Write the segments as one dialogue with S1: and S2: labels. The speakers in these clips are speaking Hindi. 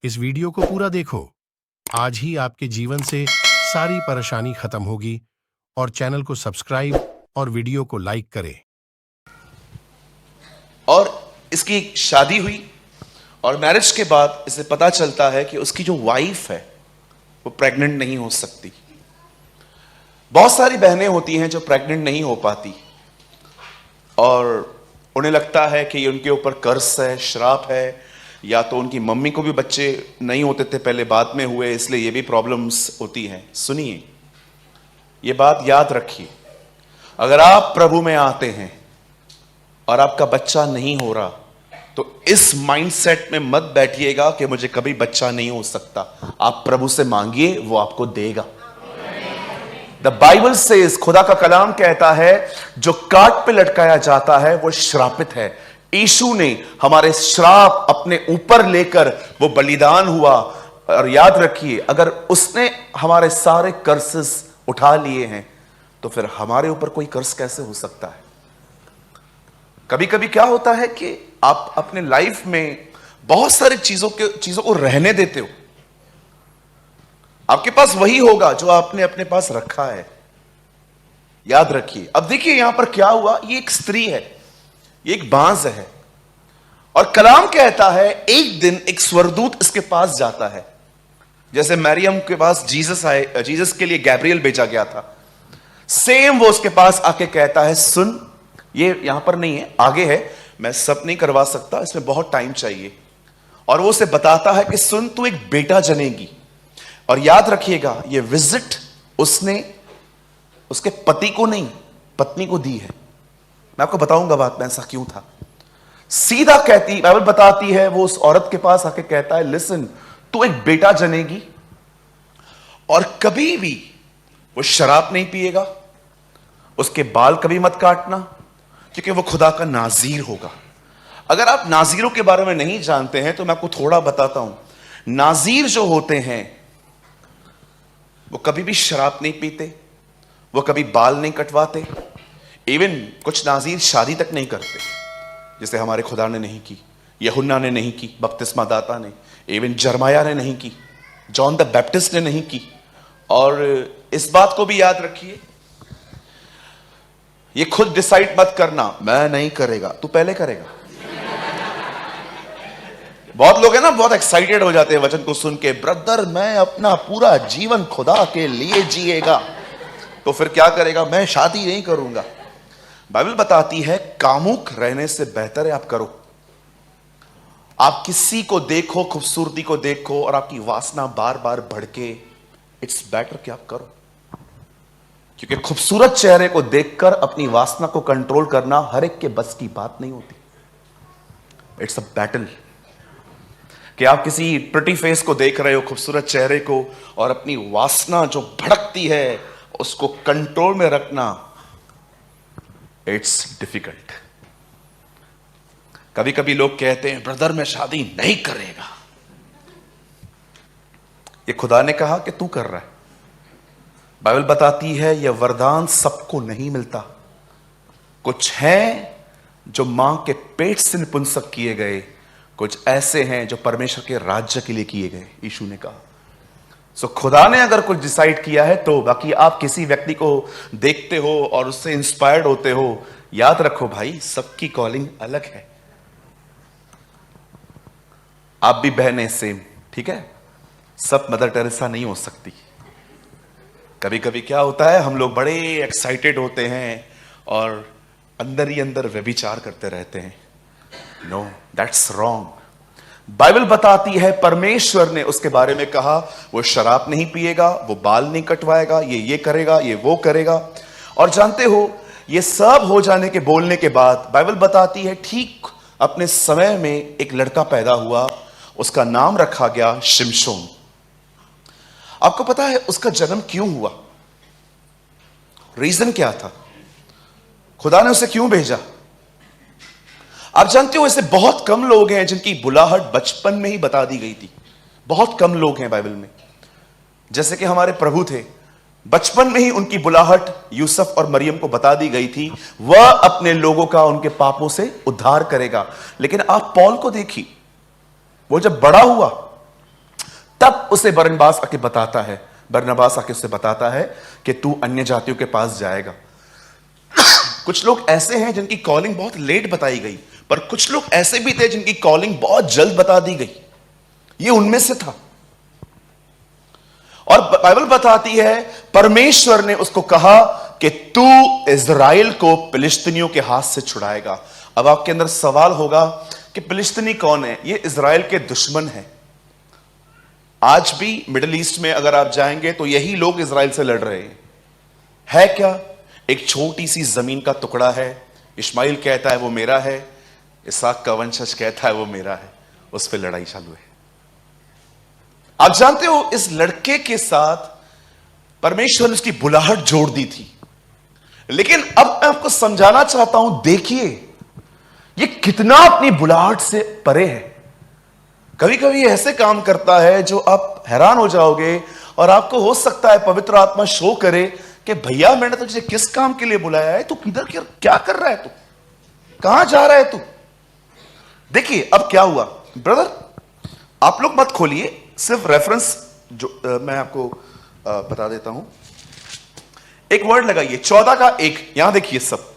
S1: इस वीडियो को पूरा देखो। आज ही आपके जीवन से सारी परेशानी खत्म होगी और चैनल को सब्सक्राइब और वीडियो को लाइक करें।
S2: और इसकी शादी हुई और मैरिज के बाद इसे पता चलता है कि उसकी जो वाइफ है वो प्रेग्नेंट नहीं हो सकती। बहुत सारी बहनें होती हैं जो प्रेग्नेंट नहीं हो पाती और उन्हें लगता है कि ये उनके ऊपर कर्ज है, श्राप है, या तो उनकी मम्मी को भी बच्चे नहीं होते थे पहले, बाद में हुए, इसलिए ये भी प्रॉब्लम्स होती हैं। सुनिए, ये बात याद रखिए, अगर आप प्रभु में आते हैं और आपका बच्चा नहीं हो रहा तो इस माइंडसेट में मत बैठिएगा कि मुझे कभी बच्चा नहीं हो सकता। आप प्रभु से मांगिए, वो आपको देगा। द बाइबल से खुदा का कलाम कहता है जो काट पे लटकाया जाता है वो श्रापित है। यीशु ने हमारे श्राप अपने ऊपर लेकर वो बलिदान हुआ। और याद रखिए, अगर उसने हमारे सारे कर्सेस उठा लिए हैं तो फिर हमारे ऊपर कोई कर्ज कैसे हो सकता है। कभी कभी क्या होता है कि आप अपने लाइफ में बहुत सारी चीजों को रहने देते हो। आपके पास वही होगा जो आपने अपने पास रखा है, याद रखिए। अब देखिए यहां पर क्या हुआ, ये एक स्त्री है, ये एक बांझ है, और कलाम कहता है एक दिन एक स्वर्गदूत इसके पास जाता है। जैसे मरियम के पास जीसस आए, जीसस के लिए गैब्रियल भेजा गया था, सेम वो उसके पास आके कहता है सुन, ये यहां पर नहीं है, आगे है, मैं सब नहीं करवा सकता, इसमें बहुत टाइम चाहिए। और वो उसे बताता है कि सुन, तू एक बेटा जनेगी। और याद रखिएगा, ये विजिट उसने उसके पति को नहीं, पत्नी को दी है। मैं आपको बताऊंगा बाद में ऐसा क्यों था। सीधा कहती, बाइबल बताती है, वो उस औरत के पास आके कहता है लिसन, तू एक बेटा जनेगी और कभी भी वो शराब नहीं पिएगा, उसके बाल कभी मत काटना, क्योंकि वो खुदा का नाजीर होगा। अगर आप नाजीरों के बारे में नहीं जानते हैं तो मैं आपको थोड़ा बताता हूं। नाजीर जो होते हैं वो कभी भी शराब नहीं पीते, वो कभी बाल नहीं कटवाते, इवन कुछ नाजीर शादी तक नहीं करते, जैसे हमारे खुदा ने नहीं की, यूहन्ना ने नहीं की, बपतिस्मा दाता ने, इवन जरमाया ने नहीं की, जॉन द बैप्टिस्ट ने नहीं की। और इस बात को भी याद रखिए, ये खुद डिसाइड मत करना मैं नहीं करेगा, तू पहले करेगा। बहुत लोग हैं ना, बहुत एक्साइटेड हो जाते हैं वचन को सुन के, ब्रदर मैं अपना पूरा जीवन खुदा के लिए जिएगा, तो फिर क्या करेगा, मैं शादी नहीं करूंगा। बाइबल बताती है कामुक रहने से बेहतर है आप करो। आप किसी को देखो, खूबसूरती को देखो और आपकी वासना बार बार भड़के, इट्स बेटर कि आप करो, क्योंकि खूबसूरत चेहरे को देखकर अपनी वासना को कंट्रोल करना हर एक के बस की बात नहीं होती। इट्स अ बैटल कि आप किसी प्रिटी फेस को देख रहे हो, खूबसूरत चेहरे को, और अपनी वासना जो भड़कती है उसको कंट्रोल में रखना, इट्स डिफिकल्ट। कभी कभी लोग कहते हैं ब्रदर मैं शादी नहीं करेगा। ये खुदा ने कहा कि तू कर रहा है। बाइबल बताती है यह वरदान सबको नहीं मिलता, कुछ हैं जो मां के पेट से नपुंसक किए गए, कुछ ऐसे हैं जो परमेश्वर के राज्य के लिए किए गए, यीशु ने कहा। सो खुदा ने अगर कुछ डिसाइड किया है तो, बाकी आप किसी व्यक्ति को देखते हो और उससे इंस्पायर्ड होते हो, याद रखो भाई सबकी कॉलिंग अलग है। आप भी बहनें सेम, ठीक है, सब मदर टेरेसा नहीं हो सकती। कभी कभी क्या होता है, हम लोग बड़े एक्साइटेड होते हैं और अंदर ही अंदर व्यभिचार करते रहते हैं। No, that's wrong. बाइबल बताती है परमेश्वर ने उसके बारे में कहा वो शराब नहीं पिएगा, वो बाल नहीं कटवाएगा, ये करेगा, ये वो करेगा। और जानते हो, ये सब हो जाने के बोलने के बाद बाइबल बताती है ठीक अपने समय में एक लड़का पैदा हुआ, उसका नाम रखा गया शिमशोन। आपको पता है उसका जन्म क्यों हुआ? रीजन क्या था? खुदा ने उसे क्यों भेजा? आप जानते हो ऐसे बहुत कम लोग हैं जिनकी बुलाहट बचपन में ही बता दी गई थी। बहुत कम लोग हैं बाइबल में, जैसे कि हमारे प्रभु थे, बचपन में ही उनकी बुलाहट यूसुफ और मरियम को बता दी गई थी, वह अपने लोगों का उनके पापों से उद्धार करेगा। लेकिन आप पौल को देखिए, वो जब बड़ा हुआ तब उसे बरनबास आके बताता है, बरनबास आके उसे बताता है कि तू अन्य जातियों के पास जाएगा। कुछ लोग ऐसे हैं जिनकी कॉलिंग बहुत लेट बताई गई, पर कुछ लोग ऐसे भी थे जिनकी कॉलिंग बहुत जल्द बता दी गई। ये उनमें से था। और बाइबल बताती है परमेश्वर ने उसको कहा कि तू इज़राइल को फिलिस्तीनियों के हाथ से छुड़ाएगा। अब आपके अंदर सवाल होगा कि फिलिस्तीनी कौन है? ये इज़राइल के दुश्मन हैं। आज भी मिडिल ईस्ट में अगर आप जाएंगे तो यही लोग इज़राइल से लड़ रहे हैं। है क्या? एक छोटी सी जमीन का टुकड़ा है। इस्माइल कहता है वो मेरा है, इसहाक का वंशज कहता है वो मेरा है। उस पर लड़ाई चालू है। आप जानते हो इस लड़के के साथ परमेश्वर ने उसकी बुलाहट जोड़ दी थी। लेकिन अब मैं आपको समझाना चाहता हूं, देखिए ये कितना अपनी बुलाहट से परे है। कभी कभी ऐसे काम करता है जो आप हैरान हो जाओगे, और आपको हो सकता है पवित्र आत्मा शो करे कि भैया मैंने तुझे किस काम के लिए बुलाया है, तू किधर क्या कर रहा है, तू कहां जा रहा है तू। देखिए अब क्या हुआ ब्रदर, आप लोग मत खोलिए, सिर्फ रेफरेंस जो मैं आपको बता देता हूं। एक वर्ड लगाइए 14 का 1, यहां देखिए सब।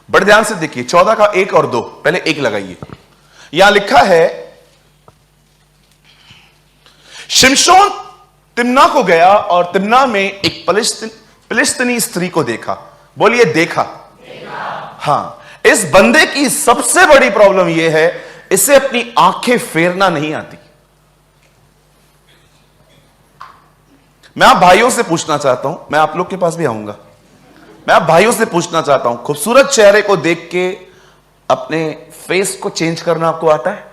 S2: बड़े ध्यान से देखिए 14 का 1 और 2, पहले 1 लगाइए। यहां लिखा है शिमशोन तिम्ना को गया और तिम्ना में एक फिलिस्तीनी स्त्री को देखा। बोलिए देखा। हां, इस बंदे की सबसे बड़ी प्रॉब्लम यह है, इसे अपनी आंखें फेरना नहीं आती। मैं आप भाइयों से पूछना चाहता हूं, मैं आप लोग के पास भी आऊंगा, मैं आप भाइयों से पूछना चाहता हूं, खूबसूरत चेहरे को देख के अपने फेस को चेंज करना आपको आता है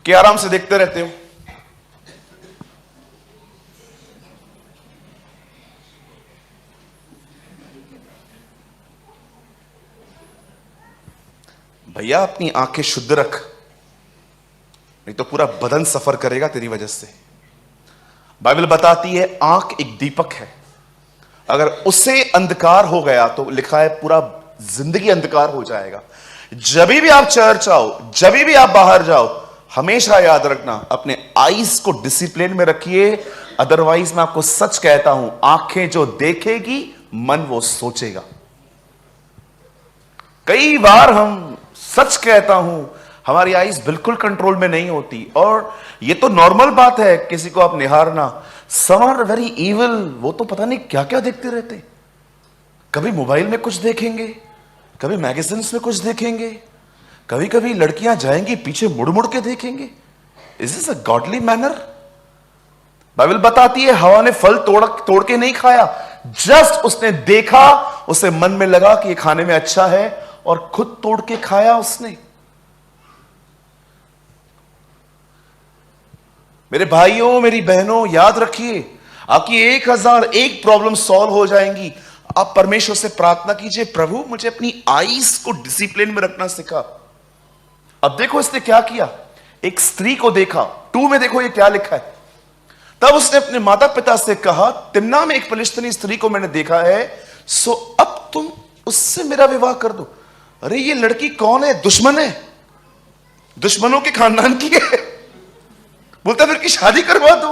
S2: कि आराम से देखते रहते हो? भैया अपनी आंखें शुद्ध रख, नहीं तो पूरा बदन सफर करेगा तेरी वजह से। बाइबल बताती है आंख एक दीपक है, अगर उससे अंधकार हो गया तो लिखा है पूरा जिंदगी अंधकार हो जाएगा। जब भी आप चर्च आओ, जब भी आप बाहर जाओ, हमेशा याद रखना अपने आईज को डिसिप्लिन में रखिए। अदरवाइज मैं आपको सच कहता हूं, आंखें जो देखेगी मन वो सोचेगा। कई बार हम, सच कहता हूं, हमारी आईज बिल्कुल कंट्रोल में नहीं होती, और ये तो नॉर्मल बात है किसी को आप निहारना। सम आर वेरी इविल, वो तो पता नहीं क्या क्या देखते रहते। कभी मोबाइल में कुछ देखेंगे, कभी मैगजीन्स में कुछ देखेंगे, कभी कभी लड़कियां जाएंगी पीछे मुड़ मुड़ के देखेंगे। Is this a godly manner? Bible बताती है हवा ने फल तोड़ के नहीं खाया, जस्ट उसने देखा, उसे मन में लगा कि ये खाने में अच्छा है और खुद तोड़ के खाया उसने। मेरे भाइयों, मेरी बहनों, याद रखिए आपकी 1001 प्रॉब्लम सॉल्व हो जाएंगी। आप परमेश्वर से प्रार्थना कीजिए, प्रभु मुझे अपनी आईज को डिसिप्लिन में रखना सिखा। अब देखो इसने क्या किया, एक स्त्री को देखा। 2 में देखो ये क्या लिखा है, तब उसने अपने माता पिता से कहा तिम्ना में एक फिलिस्तीनी स्त्री को मैंने देखा है, सो अब तुम उससे मेरा विवाह कर दो। अरे ये लड़की कौन है? दुश्मन है, दुश्मनों के खानदान की है। बोलता फिर की शादी करवा दो,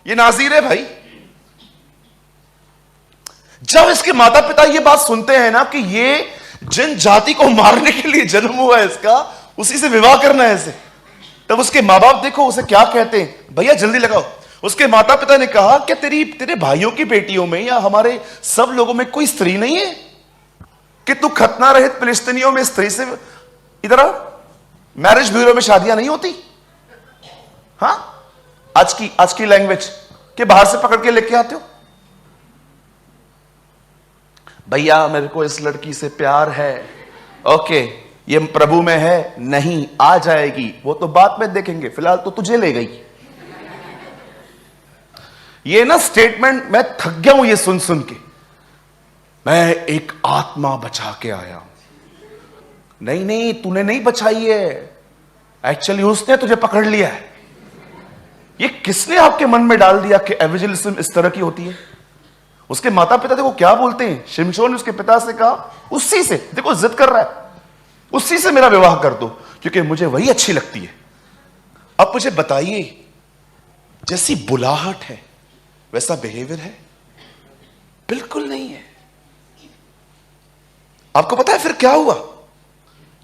S2: ये नाज़ीर है भाई। जब इसके माता पिता ये बात सुनते हैं ना कि ये जिन जाति को मारने के लिए जन्म हुआ है इसका, उसी से विवाह करना है इसे, तब उसके माँ बाप देखो उसे क्या कहते हैं, भैया जल्दी लगाओ। उसके माता पिता ने कहा क्या तेरे भाइयों की बेटियों में या हमारे सब लोगों में कोई स्त्री नहीं है कि तू खतना रहित फिलिस्तीनियों में स्त्री से इधर आ? मैरिज ब्यूरो में शादियां नहीं होती? हाँ, आज की लैंग्वेज के बाहर से पकड़ के लेके आते हो। भैया मेरे को इस लड़की से प्यार है, ओके, ये प्रभु में है, नहीं आ जाएगी, वो तो बाद में देखेंगे, फिलहाल तो तुझे ले गई। ये ना स्टेटमेंट मैं थक गया हूं ये सुन सुन के। मैं एक आत्मा बचा के आया हूं। नहीं, तूने नहीं बचाई है, एक्चुअली उसने तुझे पकड़ लिया है। ये किसने आपके मन में डाल दिया कि एवेंजलिज्म इस तरह की होती है? उसके माता पिता देखो क्या बोलते हैं। शिमशोन ने उसके पिता से कहा, उसी से, देखो जिद कर रहा है, उसी से मेरा विवाह कर दो क्योंकि मुझे वही अच्छी लगती है। अब मुझे बताइए, जैसी बुलाहट है वैसा बिहेवियर है? बिल्कुल नहीं है। आपको पता है फिर क्या हुआ?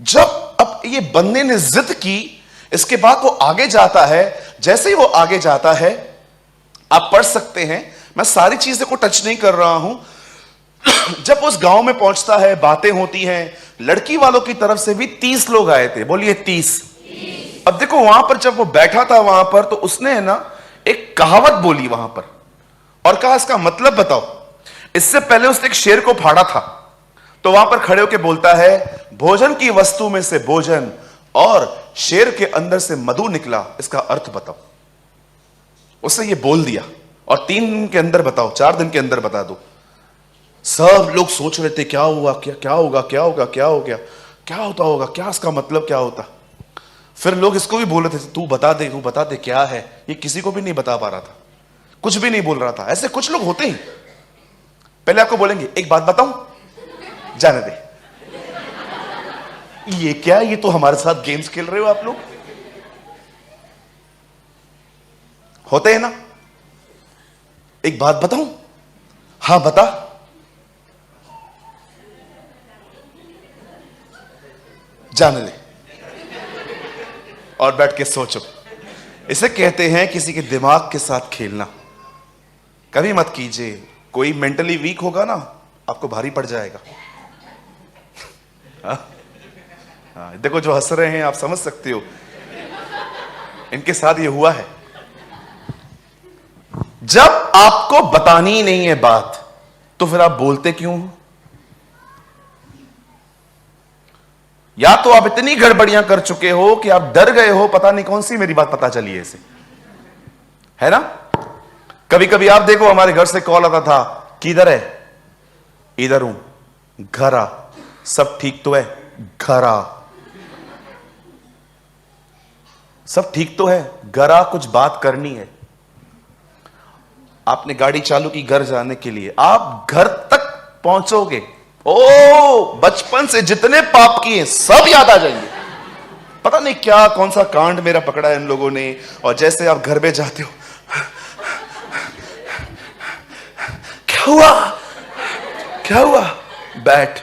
S2: जब अब ये बंदे ने जिद की, इसके बाद वो आगे जाता है। जैसे ही वो आगे जाता है, आप पढ़ सकते हैं, मैं सारी चीजें को टच नहीं कर रहा हूं। जब उस गांव में पहुंचता है, बातें होती हैं, लड़की वालों की तरफ से भी 30 लोग आए थे। बोलिए 30। अब देखो वहां पर जब वो बैठा था वहां पर, तो उसने है ना एक कहावत बोली वहां पर और कहा इसका मतलब बताओ। इससे पहले उसने एक शेर को फाड़ा था, तो वहां पर खड़े होकर बोलता है, भोजन की वस्तु में से भोजन और शेर के अंदर से मधु निकला, इसका अर्थ बताओ। उसने ये बोल दिया और 3 दिन के अंदर बताओ, 4 दिन के अंदर बता दो। सब लोग सोच रहे थे क्या हुआ, क्या होगा, क्या होगा, क्या हो गया, क्या होता होगा, क्या इसका मतलब क्या होता। फिर लोग इसको भी बोल रहे थे, तू बता दे क्या है। ये किसी को भी नहीं बता पा रहा था, कुछ भी नहीं बोल रहा था। ऐसे कुछ लोग होते हैं, पहले आपको बोलेंगे एक बात बताऊं, जाने दे। ये क्या, ये तो हमारे साथ गेम्स खेल रहे हो आप लोग। होते हैं ना, एक बात बताऊं, हां बता। जाने दे और बैठ के सोचो। इसे कहते हैं किसी के दिमाग के साथ खेलना। कभी मत कीजिए। कोई मेंटली वीक होगा ना, आपको भारी पड़ जाएगा। देखो जो हंस रहे हैं, आप समझ सकते हो इनके साथ ये हुआ है। जब आपको बतानी ही नहीं है बात, तो फिर आप बोलते क्यों हो? या तो आप इतनी गड़बड़ियां कर चुके हो कि आप डर गए हो, पता नहीं कौन सी मेरी बात पता चली है इसे, है ना। कभी कभी आप देखो, हमारे घर से कॉल आता था, किधर है? इधर हूं, घर आ। सब ठीक तो है? घर आ। सब ठीक तो है? घर आ, कुछ बात करनी है। आपने गाड़ी चालू की घर जाने के लिए, आप घर तक पहुंचोगे, ओ बचपन से जितने पाप किए सब याद आ जाएंगे। पता नहीं क्या, कौन सा कांड मेरा पकड़ा है इन लोगों ने। और जैसे आप घर में जाते हो, क्या हुआ, क्या हुआ, बैठ,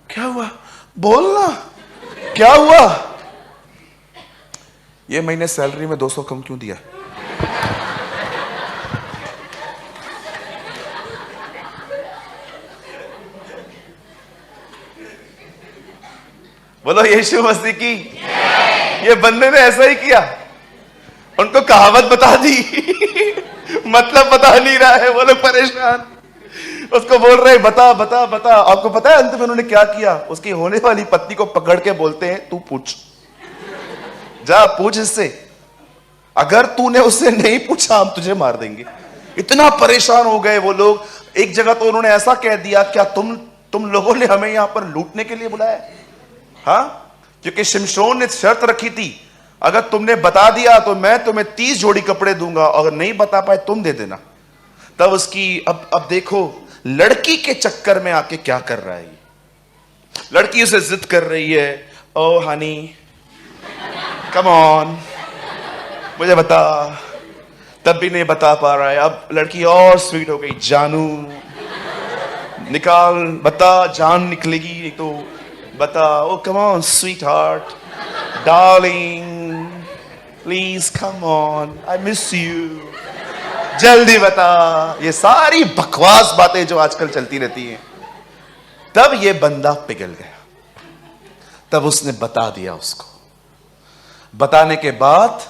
S2: क्या हुआ, बोलना, क्या हुआ। ये महीने सैलरी में 200 कम क्यों दिया? बोलो यीशु मसीह की। ये बंदे ने ऐसा ही किया, उनको कहावत बता दी, मतलब बता नहीं रहा है, वो लोग परेशान। उसको बोल रहे बता बता बता। आपको पता है अंत में उन्होंने क्या किया? उसकी होने वाली पत्नी को पकड़ के बोलते हैं, तू पूछ, जा पूछ इससे, अगर तूने उससे नहीं पूछा हम तुझे मार देंगे। इतना परेशान हो गए वो लोग। एक जगह तो उन्होंने ऐसा कह दिया, क्या तुम लोगों ने हमें यहां पर लूटने के लिए बुलाया? हाँ, क्योंकि शिमशोन ने शर्त रखी थी, अगर तुमने बता दिया तो मैं तुम्हें 30 जोड़ी कपड़े दूंगा, अगर नहीं बता पाए तुम दे देना। तब उसकी अब देखो लड़की के चक्कर में आके क्या कर रहा है। लड़की उसे जिद कर रही है, ओ हनी कम ऑन, मुझे बता। तब भी नहीं बता पा रहा है। अब लड़की और स्वीट हो गई, जानू निकाल, बता, जान निकलेगी तो बता। Oh come on sweetheart, darling, please come on, I miss you, जल्दी बता। ये सारी बकवास बातें जो आजकल चलती रहती हैं। तब ये बंदा पिघल गया, तब उसने बता दिया उसको। बताने के बाद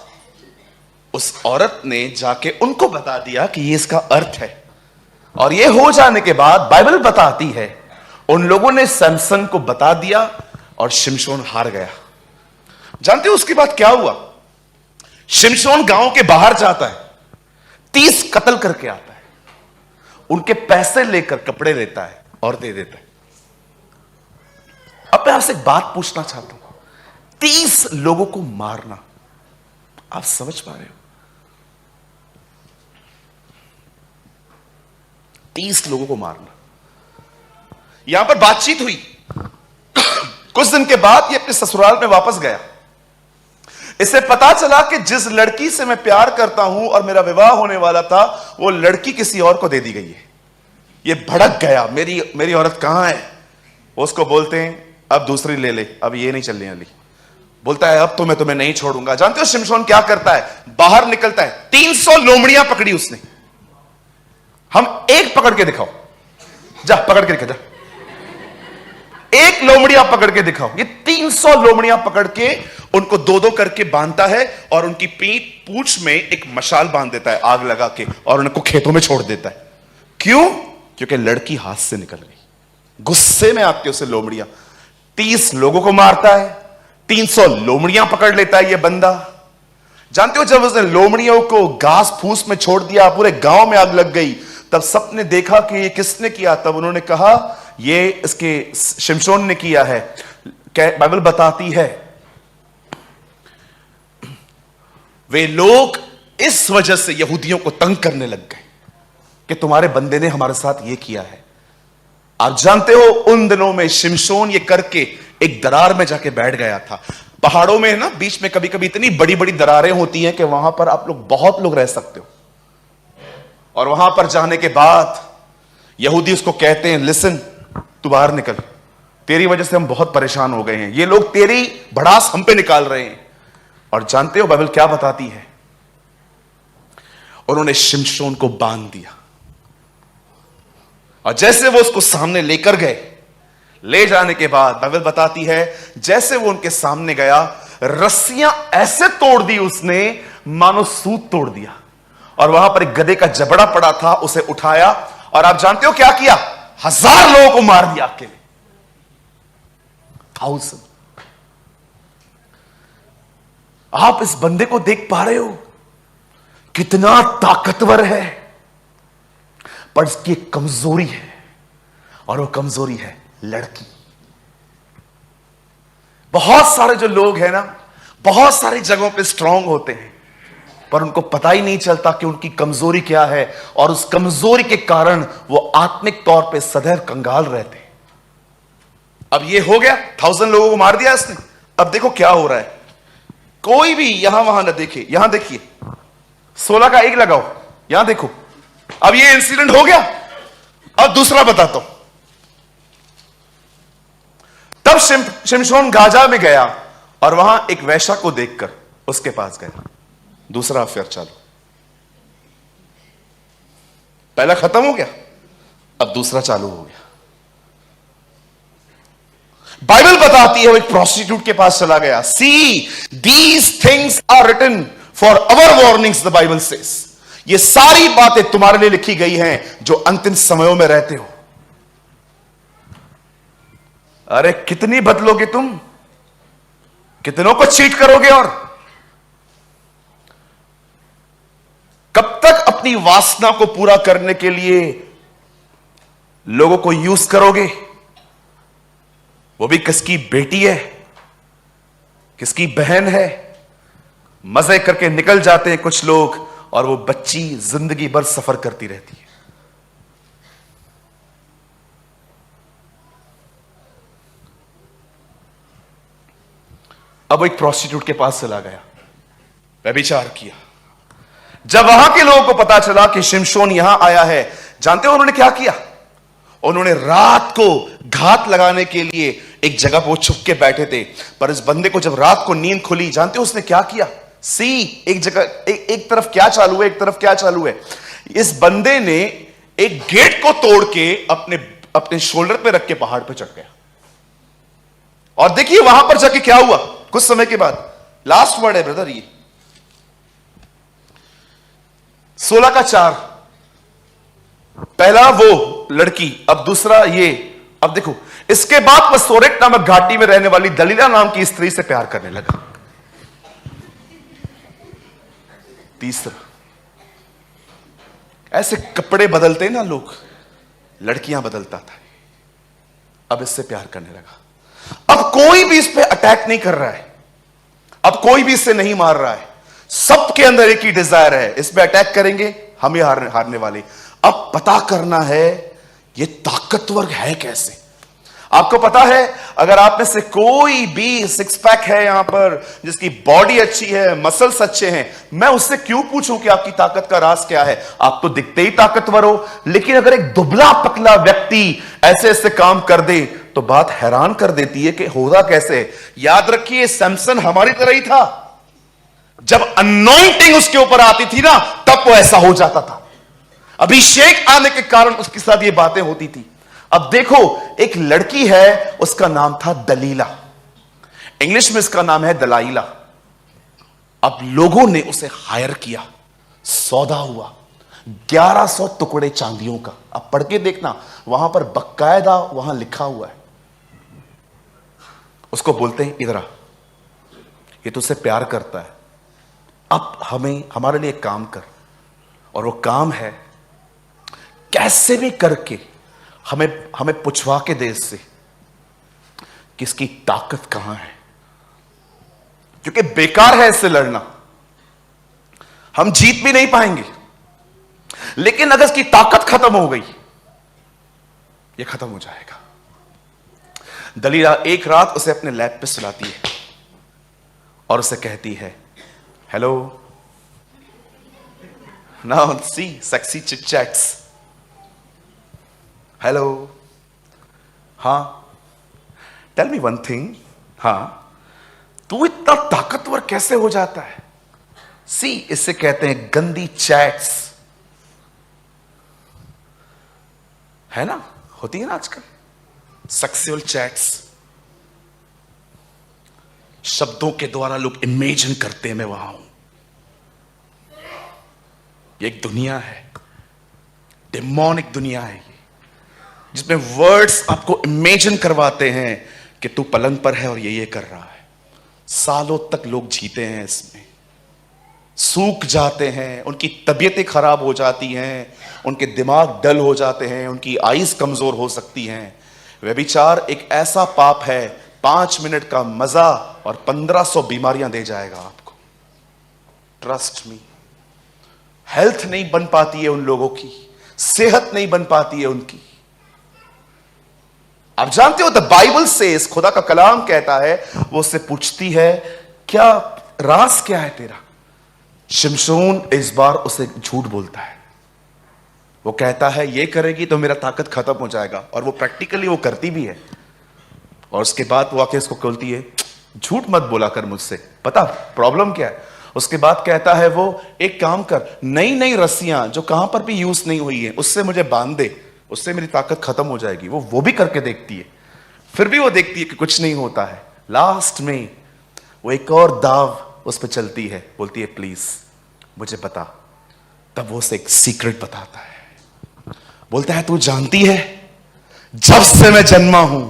S2: उस औरत ने जाके उनको बता दिया कि ये इसका अर्थ है। और ये हो जाने के बाद बाइबल बताती है उन लोगों ने सैमसन को बता दिया और शिमशोन हार गया। जानते हो उसके बाद क्या हुआ? शिमशोन गांव के बाहर जाता है, 30 कत्ल करके आता है, उनके पैसे लेकर कपड़े लेता है और दे देता है। अब मैं आपसे एक बात पूछना चाहता हूं, 30 लोगों को मारना, आप समझ पा रहे हो? 30 लोगों को मारना। यहां पर बातचीत हुई। कुछ दिन के बाद ये अपने ससुराल में वापस गया। इसे पता चला कि जिस लड़की से मैं प्यार करता हूं और मेरा विवाह होने वाला था, वो लड़की किसी और को दे दी गई है। ये भड़क गया, मेरी औरत कहां है? उसको बोलते हैं अब दूसरी ले ले, अब ये नहीं चलने वाली। बोलता है अब तो मैं तुम्हें नहीं छोड़ूंगा। जानते हो शिमशोन क्या करता है? बाहर निकलता है, 300 लोमड़ियां पकड़ी उसने। हम एक पकड़ के दिखाओ, जा पकड़ के दिखा, जा एक लोमड़ियां पकड़ के दिखाओ। ये 300 लोमड़ियां पकड़ के उनको दो दो करके बांधता है और उनकी पूंछ में एक मशाल बांध देता है आग लगा के, और उनको खेतों में छोड़ देता है। क्यों? क्योंकि लड़की हाथ से निकल गई। गुस्से में आके उसे लोमड़ियां, 30 लोगों को मारता है, 300 लोमड़ियां पकड़ लेता है ये बंदा। जानते हो जब उसने लोमड़ियों को घास फूस में छोड़ दिया, पूरे गांव में आग लग गई, तब सबने देखा कि ये किसने किया। तब उन्होंने कहा ये इसके शिमशोन ने किया है। बाइबल बताती है वे लोग इस वजह से यहूदियों को तंग करने लग गए कि तुम्हारे बंदे ने हमारे साथ ये किया है। आप जानते हो उन दिनों में शिमशोन ये करके एक दरार में जाके बैठ गया था। पहाड़ों में ना बीच में कभी कभी इतनी बड़ी बड़ी दरारें होती हैं कि वहां पर आप लोग बहुत लोग रह सकते हो। और वहां पर जाने के बाद यहूदी उसको कहते हैं लिसन, तू बाहर निकल, तेरी वजह से हम बहुत परेशान हो गए हैं, ये लोग तेरी भड़ास हम पे निकाल रहे हैं। और जानते हो बाइबल क्या बताती है? उन्होंने शिमशोन को बांध दिया और जैसे वो उसको सामने लेकर गए, ले जाने के बाद बाइबल बताती है जैसे वो उनके सामने गया, रस्सियां ऐसे तोड़ दी उसने मानो सूत तोड़ दिया। और वहां पर एक गधे का जबड़ा पड़ा था, उसे उठाया और आप जानते हो क्या किया? 1000 लोगों को मार दिया अकेले, 1000। आप इस बंदे को देख पा रहे हो कितना ताकतवर है, पर इसकी एक कमजोरी है और वो कमजोरी है लड़की। बहुत सारे जो लोग हैं ना, बहुत सारी जगहों पे स्ट्रांग होते हैं, पर उनको पता ही नहीं चलता कि उनकी कमजोरी क्या है, और उस कमजोरी के कारण वो आत्मिक तौर पे सदैव कंगाल रहते हैं। अब ये हो गया, 1000 लोगों को मार दिया इसने। अब देखो क्या हो रहा है, कोई भी यहां वहां ना देखे। यहां देखिए 16 का 1 लगाओ, यहां देखो। अब ये इंसिडेंट हो गया। अब दूसरा बताता हूं। तब शिमशोन गाजा में गया और वहां एक वैश्या को देखकर उसके पास गया। दूसरा अफेयर चालू। पहला खत्म हो गया, अब दूसरा चालू हो गया। बाइबल बताती है वो एक प्रोस्टिट्यूट के पास चला गया। See these things are written for our warnings, the Bible says. ये सारी बातें तुम्हारे लिए लिखी गई हैं जो अंतिम समयों में रहते हो। अरे कितनी बदलोगे तुम, कितनों को चीट करोगे, और कब तक अपनी वासना को पूरा करने के लिए लोगों को यूज करोगे? वो भी किसकी बेटी है, किसकी बहन है। मजे करके निकल जाते हैं कुछ लोग, और वो बच्ची जिंदगी भर सफर करती रहती है। अब एक प्रोस्टिट्यूट के पास चला गया, व्यभिचार किया। जब वहां के लोगों को पता चला कि शिमशोन यहां आया है, जानते हो उन्होंने क्या किया? उन्होंने रात को घात लगाने के लिए एक जगह पर वो छुप के बैठे थे। पर इस बंदे को जब रात को नींद खुली, जानते हो उसने क्या किया? एक जगह एक तरफ क्या चालू है, एक तरफ क्या चालू है। इस बंदे ने एक गेट को तोड़ के अपने शोल्डर पे रख के पहाड़ पे चढ़ गया। और देखिए वहां पर जाके क्या हुआ कुछ समय के बाद। लास्ट वर्ड है ब्रदर, ये 16 का 4। पहला वो लड़की, अब दूसरा ये। अब देखो इसके बाद वह सोरेक नामक घाटी में रहने वाली दलीला नाम की स्त्री से प्यार करने लगा। तीसरा, ऐसे कपड़े बदलते ना लोग, लड़कियां बदलता था। अब इससे प्यार करने लगा। अब कोई भी इस पे अटैक नहीं कर रहा है, अब कोई भी इससे नहीं मार रहा है। सबके अंदर एक ही डिजायर है, इस पे अटैक करेंगे हम ही हारने वाले। अब पता करना है ये ताकतवर है कैसे। आपको पता है, अगर आप में से कोई भी सिक्स पैक है यहां पर, जिसकी बॉडी अच्छी है, मसल्स अच्छे हैं, मैं उससे क्यों पूछूं कि आपकी ताकत का राज क्या है? आप तो दिखते ही ताकतवर हो। लेकिन अगर एक दुबला पतला व्यक्ति ऐसे ऐसे काम कर दे तो बात हैरान कर देती है कि होगा कैसे। याद रखिए, सैमसन हमारी तरह ही था। जब अनॉइंटिंग उसके ऊपर आती थी ना, तब वो ऐसा हो जाता था। अभिषेक आने के कारण उसके साथ ये बातें होती थी। अब देखो, एक लड़की है, उसका नाम था दलीला, इंग्लिश में इसका नाम है दलाइला। अब लोगों ने उसे हायर किया, सौदा हुआ 1100 टुकड़े चांदियों का। अब पढ़ के देखना, वहां पर बकायदा वहां लिखा हुआ है। उसको बोलते हैं, इधर आ, ये तुझसे प्यार करता है, अब हमारे लिए एक काम कर। और वो काम है, कैसे भी करके हमें पुछवा के दे इससे कि इसकी ताकत कहां है, क्योंकि बेकार है इससे लड़ना, हम जीत भी नहीं पाएंगे। लेकिन अगर इसकी ताकत खत्म हो गई, ये खत्म हो जाएगा। दलीला एक रात उसे अपने लैब पे सुलाती है और उसे कहती है, hello, now see sexy chit chats, hello, हाँ, टेल मी वन थिंग, हाँ, तू इतना ताकतवर कैसे हो जाता है? सी, इससे कहते हैं गंदी चैट्स, है ना, होती है ना आजकल सेक्सुअल चैट्स। शब्दों के द्वारा लोग इमेजिन करते हैं मैं वहां हूं। ये एक दुनिया है, डेमोनिक दुनिया है ये, जिसमें वर्ड्स आपको इमेजिन करवाते हैं कि तू पलंग पर है और ये कर रहा है। सालों तक लोग जीते हैं इसमें, सूख जाते हैं, उनकी तबीयतें खराब हो जाती हैं, उनके दिमाग डल हो जाते हैं, उनकी आईज कमजोर हो सकती हैं। व्यभिचार एक ऐसा पाप है, 5 मिनट का मजा और 1500 बीमारियां दे जाएगा आपको। Trust me. हेल्थ नहीं बन पाती है उन लोगों की, सेहत नहीं बन पाती है उनकी। आप जानते हो, द बाइबल से, खुदा का कलाम कहता है, वो उससे पूछती है, क्या राज क्या है तेरा? शिमशोन इस बार उसे झूठ बोलता है। वो कहता है, ये करेगी तो मेरा ताकत खत्म हो जाएगा, और वो प्रैक्टिकली वो करती भी है। और उसके बाद वो आके इसको बोलती है, झूठ मत बोला कर मुझसे, पता प्रॉब्लम क्या है? उसके बाद कहता है वो, एक काम कर, नई नई रस्सियां जो कहां पर भी यूज नहीं हुई है उससे मुझे बांध दे, उससे मेरी ताकत खत्म हो जाएगी। वो भी करके देखती है, फिर भी वो देखती है कि कुछ नहीं होता है। लास्ट में वो एक और दाव उस पर चलती है, बोलती है, प्लीज मुझे बता। तब वो उसे एक सीक्रेट बताता है, बोलता है, तू जानती है, जब से मैं जन्मा हूं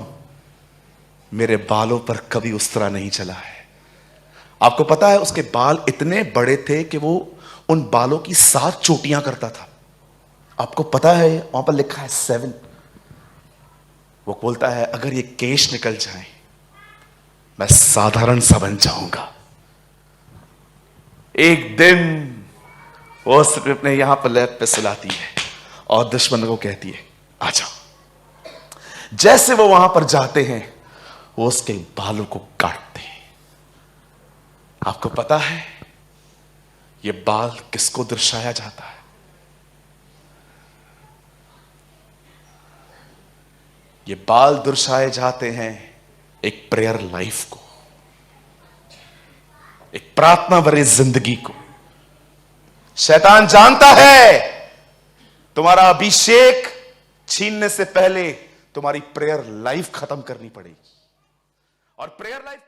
S2: मेरे बालों पर कभी उस तरह नहीं चला है। आपको पता है, उसके बाल इतने बड़े थे कि वो उन बालों की 7 चोटियां करता था। आपको पता है, वहां पर लिखा है 7। वो बोलता है, अगर ये केश निकल जाए मैं साधारण सा बन जाऊंगा। एक दिन वो सिर्फ अपने यहां पर लैब पे सुलाती है और दुश्मन को कहती है, आ जाओ। जैसे वो वहां पर जाते हैं, वो उसके बालों को काटते हैं। आपको पता है ये बाल किसको दर्शाया जाता है? ये बाल दर्शाए जाते हैं एक प्रेयर लाइफ को, एक प्रार्थना भरी जिंदगी को। शैतान जानता है तुम्हारा अभिषेक छीनने से पहले तुम्हारी प्रेयर लाइफ खत्म करनी पड़ेगी। और प्रेयर लाइफ